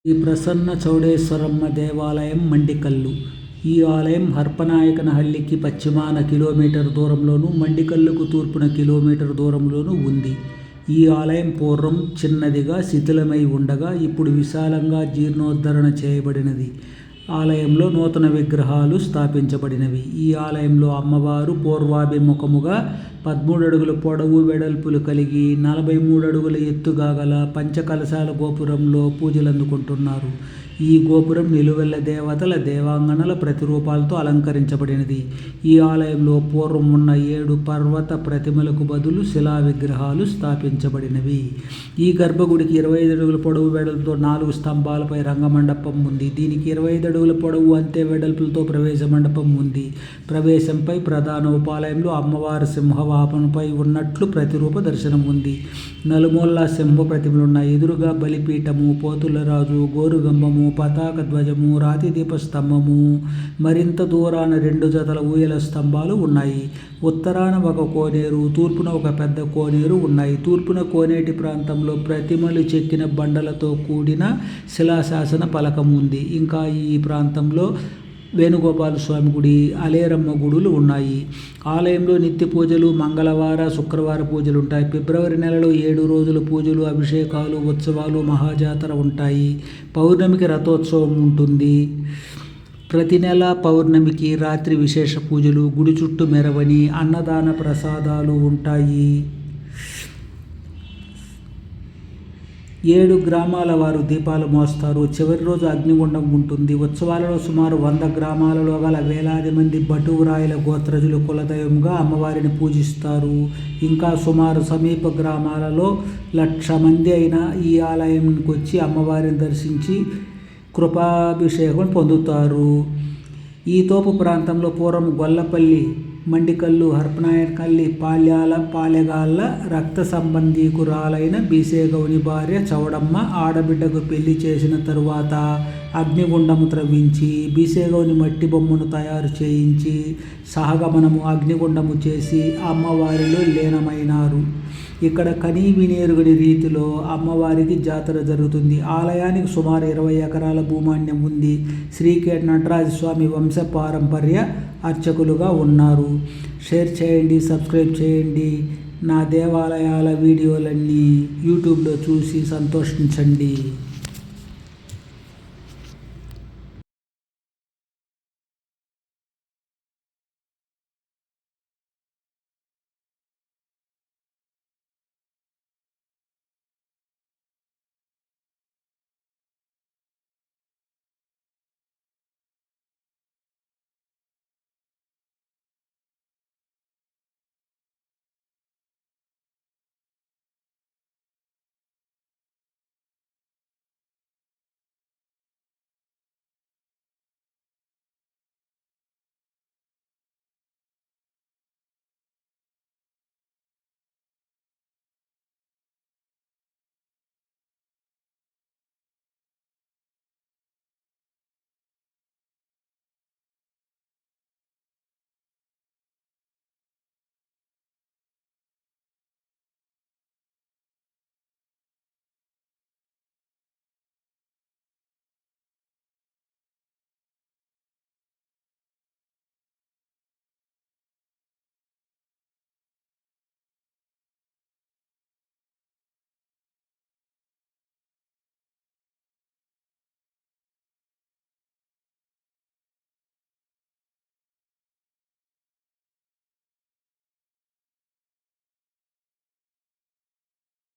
శ్రీ ప్రసన్న చౌడేశ్వరమ్మ దేవాలయం మండికల్లు. ఈ ఆలయం హర్పనాయకనహళ్లికి పశ్చిమాన కిలోమీటర్ దూరంలోను, మండికల్లుకు తూర్పున కిలోమీటర్ దూరంలోను ఉంది. ఈ ఆలయం పూర్వం చిన్నదిగా శిథిలమై ఉండగా ఇప్పుడు విశాలంగా జీర్ణోద్ధరణ చేయబడినది. ఆలయంలో నూతన విగ్రహాలు స్థాపించబడినవి. ఈ ఆలయంలో అమ్మవారు పూర్వాభిముఖముగా 13 అడుగుల పొడవు వెడల్పులు కలిగి 43 అడుగుల ఎత్తుగా గల పంచకలశాల గోపురంలో పూజలందుకుంటున్నారు. ఈ గోపురం నిలువెల్ల దేవతల దేవాంగనల ప్రతిరూపాలతో అలంకరించబడినది. ఈ ఆలయంలో పూర్వం ఉన్న 7 పర్వత ప్రతిమలకు బదులు శిలా విగ్రహాలు స్థాపించబడినవి. ఈ గర్భగుడికి 25 అడుగుల పొడవు వెడల్పుతో 4 స్తంభాలపై రంగమండపం ఉంది. దీనికి 25 అడుగుల పొడవు అంతే వెడల్పులతో ప్రవేశ మండపం ఉంది. ప్రవేశంపై ప్రధాన ఉపాలయంలో అమ్మవారి సింహవాహనంపై ఉన్నట్లు ప్రతిరూప దర్శనం ఉంది. నలుమూలలా సింహ ప్రతిమలున్నాయి. ఎదురుగా బలిపీఠము, పోతులరాజు, గోరుగంబము, పతాక ధ్వజము, రాతి దీపస్తంభము, మరింత దూరాన 2 జతల ఊయల స్తంభాలు ఉన్నాయి. ఉత్తరాన ఒక కోనేరు, తూర్పున ఒక పెద్ద కోనేరు ఉన్నాయి. తూర్పున కోనేటి ప్రాంతంలో ప్రతిమలు చెక్కిన బండలతో కూడిన శిలాశాసన ఫలకం ఉంది. ఇంకా ఈ ప్రాంతంలో వేణుగోపాల స్వామి గుడి, అలేరమ్మ గుడులు ఉన్నాయి. ఆలయంలో నిత్య పూజలు, మంగళవార, శుక్రవార పూజలు ఉంటాయి. ఫిబ్రవరి నెలలో 7 రోజుల పూజలు, అభిషేకాలు, ఉత్సవాలు, మహాజాతర ఉంటాయి. పౌర్ణమికి రథోత్సవం ఉంటుంది. ప్రతి నెల పౌర్ణమికి రాత్రి విశేష పూజలు, గుడి చుట్టూ మెరవని, అన్నదాన ప్రసాదాలు ఉంటాయి. 7 గ్రామాల వారు దీపాలు మోస్తారు. చివరి రోజు అగ్నిగుండం ఉంటుంది. ఉత్సవాలలో సుమారు 100 గ్రామాలలో గల వేలాది మంది బటువురాయల గోత్రజులు కులదైవంగా అమ్మవారిని పూజిస్తారు. ఇంకా సుమారు సమీప గ్రామాలలో 1,00,000 మంది అయినా ఈ ఆలయానికి వచ్చి అమ్మవారిని దర్శించి కృపాభిషేకం పొందుతారు. ఈ తోపు ప్రాంతంలో పూర్వం గొల్లపల్లి, మండికల్లు, హర్పనాయకనహల్లి పాలెగాళ్ల రక్త సంబంధీకురాలైన బీసేగౌని భార్య చౌడమ్మ ఆడబిడ్డకు పెళ్లి చేసిన తరువాత అగ్నిగుండము త్రవ్వించి బీసేగౌని మట్టి బొమ్మను తయారు చేయించి సహగమనము అగ్నిగుండము చేసి అమ్మవారిలో లీనమైనారు. ఇక్కడ కనీ వినేరుగని రీతిలో అమ్మవారికి జాతర జరుగుతుంది. ఆలయానికి సుమారు 20 ఎకరాల భూమాన్యం ఉంది. శ్రీకేట నటరాజస్వామి వంశ పారంపర్య అర్చకులుగా ఉన్నారు. షేర్ చేయండి, సబ్స్క్రైబ్ చేయండి. నా దేవాలయాల వీడియోలన్నీ యూట్యూబ్లో చూసి సంతోషించండి.